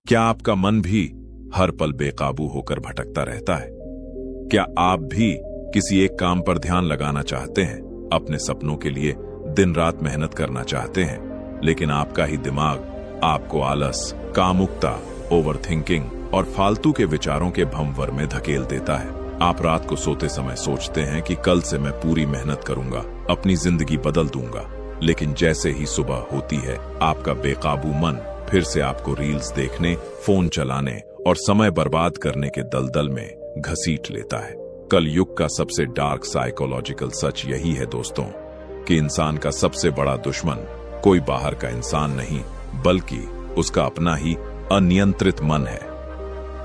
क्या आपका मन भी हर पल बेकाबू होकर भटकता रहता है? क्या आप भी किसी एक काम पर ध्यान लगाना चाहते हैं, अपने सपनों के लिए दिन रात मेहनत करना चाहते हैं, लेकिन आपका ही दिमाग आपको आलस, कामुकता, ओवरथिंकिंग और फालतू के विचारों के भंवर में धकेल देता है। आप रात को सोते समय सोचते हैं कि कल से मैं पूरी मेहनत करूंगा, अपनी जिंदगी बदल दूंगा, लेकिन जैसे ही सुबह होती है आपका बेकाबू मन फिर से आपको रील्स देखने, फोन चलाने और समय बर्बाद करने के दलदल में घसीट लेता है। कल युग का सबसे डार्क साइकोलॉजिकल सच यही है दोस्तों, कि इंसान का सबसे बड़ा दुश्मन कोई बाहर का इंसान नहीं, बल्कि उसका अपना ही अनियंत्रित मन है।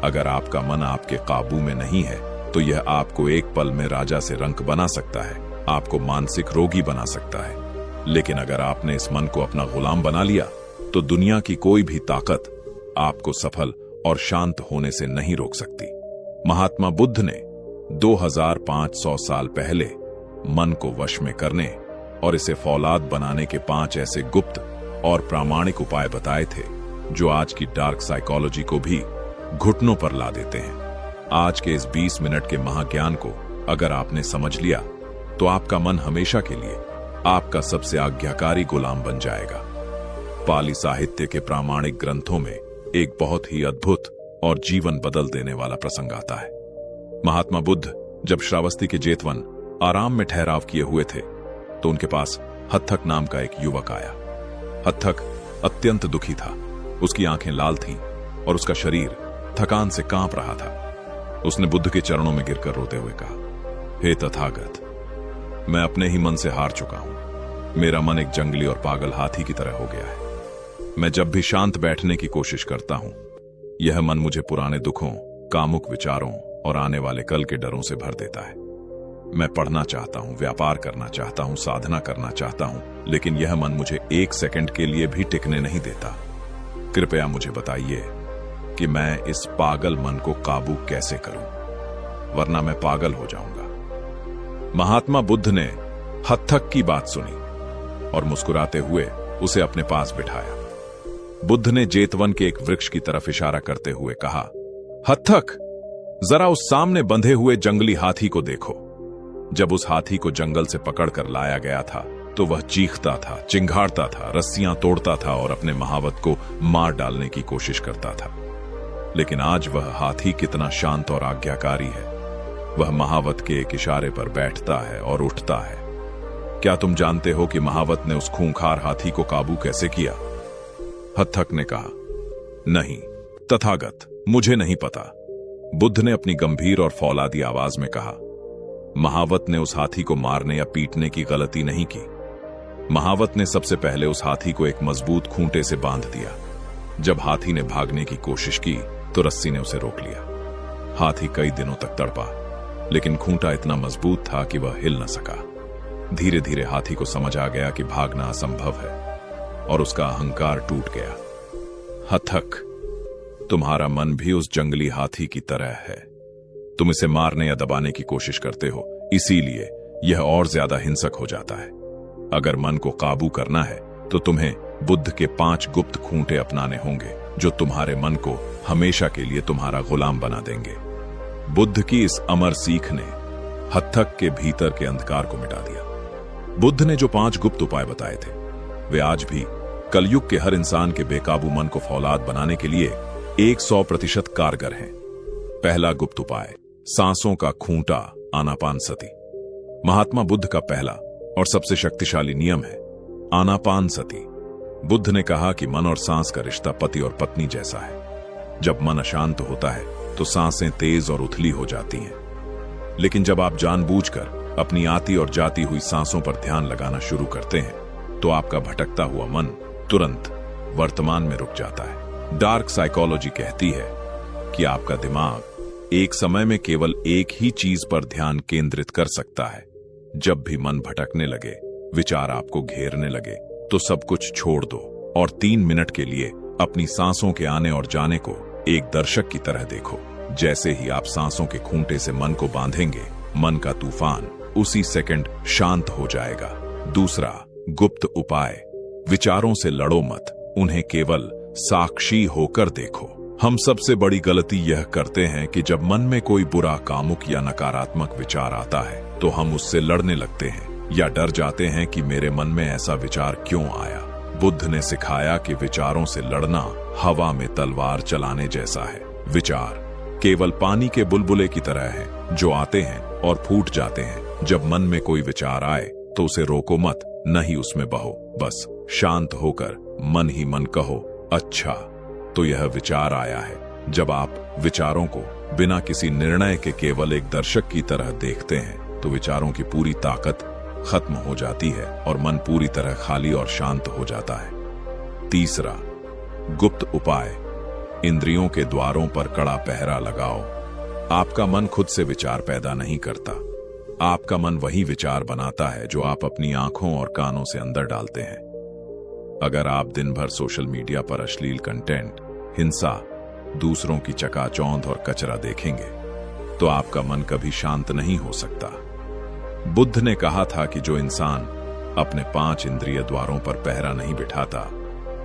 अगर आपका मन आपके काबू में नहीं है तो यह आपको एक पल में राजा से रंक बना सकता है, आपको मानसिक रोगी बना सकता है। लेकिन अगर आपने इस मन को अपना गुलाम बना लिया तो दुनिया की कोई भी ताकत आपको सफल और शांत होने से नहीं रोक सकती। महात्मा बुद्ध ने 2500 साल पहले मन को वश में करने और इसे फौलाद बनाने के 5 ऐसे गुप्त और प्रामाणिक उपाय बताए थे, जो आज की डार्क साइकोलॉजी को भी घुटनों पर ला देते हैं। आज के इस 20 मिनट के महाज्ञान को अगर आपने समझ लिया तो आपका मन हमेशा के लिए आपका सबसे आज्ञाकारी गुलाम बन जाएगा। पाली साहित्य के प्रामाणिक ग्रंथों में एक बहुत ही अद्भुत और जीवन बदल देने वाला प्रसंग आता है। महात्मा बुद्ध जब श्रावस्ती के जेतवन आराम में ठहराव किए हुए थे तो उनके पास हत्थक नाम का एक युवक आया। हत्थक अत्यंत दुखी था, उसकी आंखें लाल थीं और उसका शरीर थकान से कांप रहा था। उसने बुद्ध के चरणों में गिरकर रोते हुए कहा, हे तथागत, मैं अपने ही मन से हार चुका हूं। मेरा मन एक जंगली और पागल हाथी की तरह हो गया है। मैं जब भी शांत बैठने की कोशिश करता हूं, यह मन मुझे पुराने दुखों, कामुक विचारों और आने वाले कल के डरों से भर देता है। मैं पढ़ना चाहता हूं, व्यापार करना चाहता हूं, साधना करना चाहता हूं, लेकिन यह मन मुझे एक सेकंड के लिए भी टिकने नहीं देता। कृपया मुझे बताइए कि मैं इस पागल मन को काबू कैसे करूं, वरना मैं पागल हो जाऊंगा। महात्मा बुद्ध ने हत्थक की बात सुनी और मुस्कुराते हुए उसे अपने पास बिठाया। बुद्ध ने जेतवन के एक वृक्ष की तरफ इशारा करते हुए कहा, हत्थक, जरा उस सामने बंधे हुए जंगली हाथी को देखो। जब उस हाथी को जंगल से पकड़कर लाया गया था तो वह चीखता था, चिंघाड़ता था, रस्सियां तोड़ता था और अपने महावत को मार डालने की कोशिश करता था। लेकिन आज वह हाथी कितना शांत और आज्ञाकारी है। वह महावत के एक इशारे पर बैठता है और उठता है। क्या तुम जानते हो कि महावत ने उस खूंखार हाथी को काबू कैसे किया? हत्थक ने कहा, नहीं तथागत, मुझे नहीं पता। बुद्ध ने अपनी गंभीर और फौलादी आवाज में कहा, महावत ने उस हाथी को मारने या पीटने की गलती नहीं की। महावत ने सबसे पहले उस हाथी को एक मजबूत खूंटे से बांध दिया। जब हाथी ने भागने की कोशिश की तो रस्सी ने उसे रोक लिया। हाथी कई दिनों तक तड़पा, लेकिन खूंटा इतना मजबूत था कि वह हिल न सका। धीरे धीरे हाथी को समझ आ गया कि भागना असंभव है और उसका अहंकार टूट गया। हत्थक, तुम्हारा मन भी उस जंगली हाथी की तरह है। तुम इसे मारने या दबाने की कोशिश करते हो, इसीलिए यह और ज्यादा हिंसक हो जाता है। अगर मन को काबू करना है तो तुम्हें बुद्ध के 5 गुप्त खूंटे अपनाने होंगे, जो तुम्हारे मन को हमेशा के लिए तुम्हारा गुलाम बना देंगे। बुद्ध की इस अमर सीख ने हत्थक के भीतर के अंधकार को मिटा दिया। बुद्ध ने जो 5 गुप्त उपाय बताए थे, वे आज भी कलयुग के हर इंसान के बेकाबू मन को फौलाद बनाने के लिए 100% कारगर हैं। पहला गुप्त उपाय, सांसों का खूंटा, आनापान सती। महात्मा बुद्ध का पहला और सबसे शक्तिशाली नियम है आनापान सती। बुद्ध ने कहा कि मन और सांस का रिश्ता पति और पत्नी जैसा है। जब मन अशांत होता है तो सांसें तेज और उथली हो जाती हैं। लेकिन जब आप जानबूझकर अपनी आती और जाती हुई सांसों पर ध्यान लगाना शुरू करते हैं तो आपका भटकता हुआ मन तुरंत वर्तमान में रुक जाता है। डार्क साइकोलॉजी कहती है कि आपका दिमाग एक समय में केवल एक ही चीज पर ध्यान केंद्रित कर सकता है। जब भी मन भटकने लगे, विचार आपको घेरने लगे, तो सब कुछ छोड़ दो और 3 मिनट के लिए अपनी सांसों के आने और जाने को एक दर्शक की तरह देखो। जैसे ही आप सांसों के खूंटे से मन को बांधेंगे, मन का तूफान उसी सेकंड शांत हो जाएगा। दूसरा गुप्त उपाय, विचारों से लड़ो मत, उन्हें केवल साक्षी होकर देखो। हम सबसे बड़ी गलती यह करते हैं कि जब मन में कोई बुरा, कामुक या नकारात्मक विचार आता है तो हम उससे लड़ने लगते हैं या डर जाते हैं कि मेरे मन में ऐसा विचार क्यों आया। बुद्ध ने सिखाया कि विचारों से लड़ना हवा में तलवार चलाने जैसा है। विचार केवल पानी के बुलबुले की तरह हैं, जो आते हैं और फूट जाते हैं। जब मन में कोई विचार आए तो उसे रोको मत, नहीं उसमें बहो, बस शांत होकर मन ही मन कहो, अच्छा तो यह विचार आया है। जब आप विचारों को बिना किसी निर्णय के केवल एक दर्शक की तरह देखते हैं तो विचारों की पूरी ताकत खत्म हो जाती है और मन पूरी तरह खाली और शांत हो जाता है। तीसरा, गुप्त उपाय। इंद्रियों के द्वारों पर कड़ा पहरा लगाओ। आपका मन खुद से विचार पैदा नहीं करता। आपका मन वही विचार बनाता है जो आप अपनी आंखों और कानों से अंदर डालते हैं। अगर आप दिन भर सोशल मीडिया पर अश्लील कंटेंट, हिंसा, दूसरों की चकाचौंध और कचरा देखेंगे तो आपका मन कभी शांत नहीं हो सकता। बुद्ध ने कहा था कि जो इंसान अपने 5 इंद्रिय द्वारों पर पहरा नहीं बिठाता,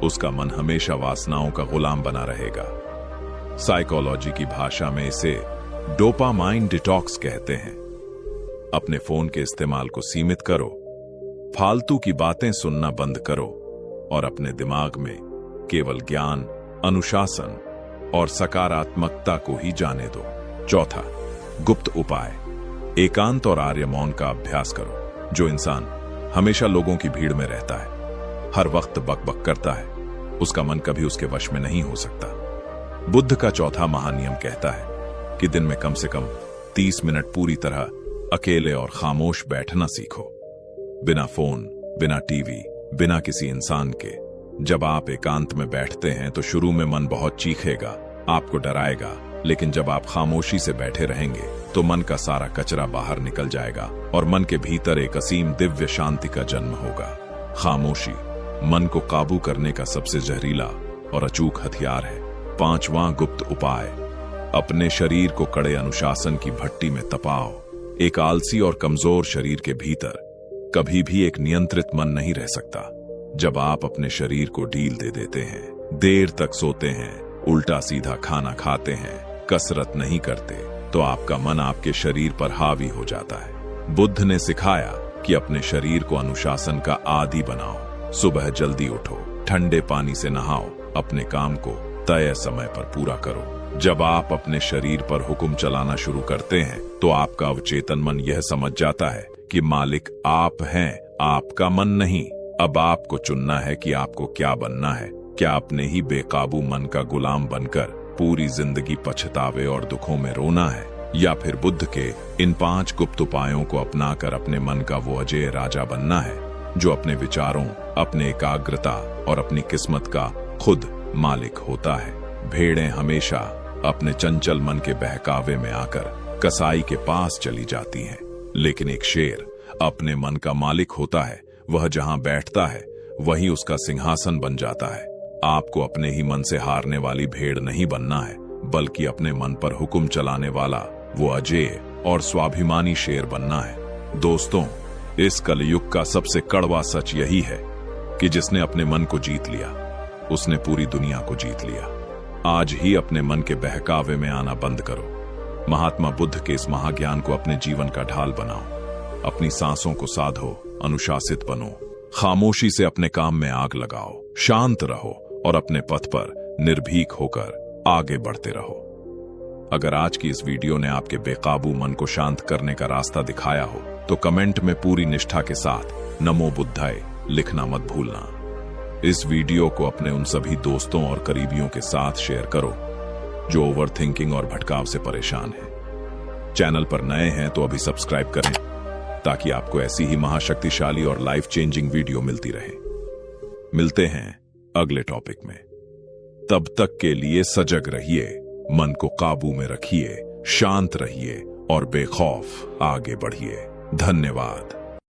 उसका मन हमेशा वासनाओं का गुलाम बना रहेगा। साइकोलॉजी की भाषा में इसे डोपामाइन डिटॉक्स कहते हैं। अपने फोन के इस्तेमाल को सीमित करो, फालतू की बातें सुनना बंद करो और अपने दिमाग में केवल ज्ञान, अनुशासन और सकारात्मकता को ही जाने दो। चौथा, गुप्त उपाय। एकांत और आर्य मौन का अभ्यास करो। जो इंसान हमेशा लोगों की भीड़ में रहता है, हर वक्त बकबक करता है, उसका मन कभी उसके वश में नहीं हो सकता। बुद्ध का चौथा महानियम कहता है कि दिन में कम से कम 30 मिनट पूरी तरह अकेले और खामोश बैठना सीखो, बिना फोन, बिना टीवी, बिना किसी इंसान के। जब आप एकांत में बैठते हैं तो शुरू में मन बहुत चीखेगा, आपको डराएगा, लेकिन जब आप खामोशी से बैठे रहेंगे तो मन का सारा कचरा बाहर निकल जाएगा और मन के भीतर एक असीम दिव्य शांति का जन्म होगा। खामोशी मन को काबू करने का सबसे जहरीला और अचूक हथियार है। पांचवां गुप्त उपाय। अपने शरीर को कड़े अनुशासन की भट्टी में तपाओ। एक आलसी और कमजोर शरीर के भीतर कभी भी एक नियंत्रित मन नहीं रह सकता। जब आप अपने शरीर को ढील दे देते हैं, देर तक सोते हैं, उल्टा सीधा खाना खाते हैं, कसरत नहीं करते, तो आपका मन आपके शरीर पर हावी हो जाता है। बुद्ध ने सिखाया कि अपने शरीर को अनुशासन का आदी बनाओ। सुबह जल्दी उठो, ठंडे पानी से नहाओ, अपने काम को तय समय पर पूरा करो। जब आप अपने शरीर पर हुक्म चलाना शुरू करते हैं तो आपका अवचेतन मन यह समझ जाता है कि मालिक आप हैं, आपका मन नहीं। अब आपको चुनना है कि आपको क्या बनना है। क्या अपने ही बेकाबू मन का गुलाम बनकर पूरी जिंदगी पछतावे और दुखों में रोना है, या फिर बुद्ध के इन 5 गुप्त उपायों को अपनाकर अपने मन का वो अजय राजा बनना है जो अपने विचारों, अपने एकाग्रता और अपनी किस्मत का खुद मालिक होता है। भेड़ें हमेशा अपने चंचल मन के बहकावे में आकर कसाई के पास चली जाती हैं, लेकिन एक शेर अपने मन का मालिक होता है। वह जहां बैठता है वही उसका सिंहासन बन जाता है। आपको अपने ही मन से हारने वाली भेड़ नहीं बनना है, बल्कि अपने मन पर हुक्म चलाने वाला वो अजेय और स्वाभिमानी शेर बनना है। दोस्तों, इस कलयुग का सबसे कड़वा सच यही है कि जिसने अपने मन को जीत लिया, उसने पूरी दुनिया को जीत लिया। आज ही अपने मन के बहकावे में आना बंद करो। महात्मा बुद्ध के इस महाज्ञान को अपने जीवन का ढाल बनाओ। अपनी सांसों को साधो, अनुशासित बनो, खामोशी से अपने काम में आग लगाओ, शांत रहो और अपने पथ पर निर्भीक होकर आगे बढ़ते रहो। अगर आज की इस वीडियो ने आपके बेकाबू मन को शांत करने का रास्ता दिखाया हो तो कमेंट में पूरी निष्ठा के साथ नमो बुद्धाय लिखना मत भूलना। इस वीडियो को अपने उन सभी दोस्तों और करीबियों के साथ शेयर करो जो ओवर थिंकिंग और भटकाव से परेशान हैं। चैनल पर नए हैं तो अभी सब्सक्राइब करें ताकि आपको ऐसी ही महाशक्तिशाली और लाइफ चेंजिंग वीडियो मिलती रहे। मिलते हैं अगले टॉपिक में। तब तक के लिए सजग रहिए, मन को काबू में रखिए, शांत रहिए और बेखौफ आगे बढ़िए। धन्यवाद।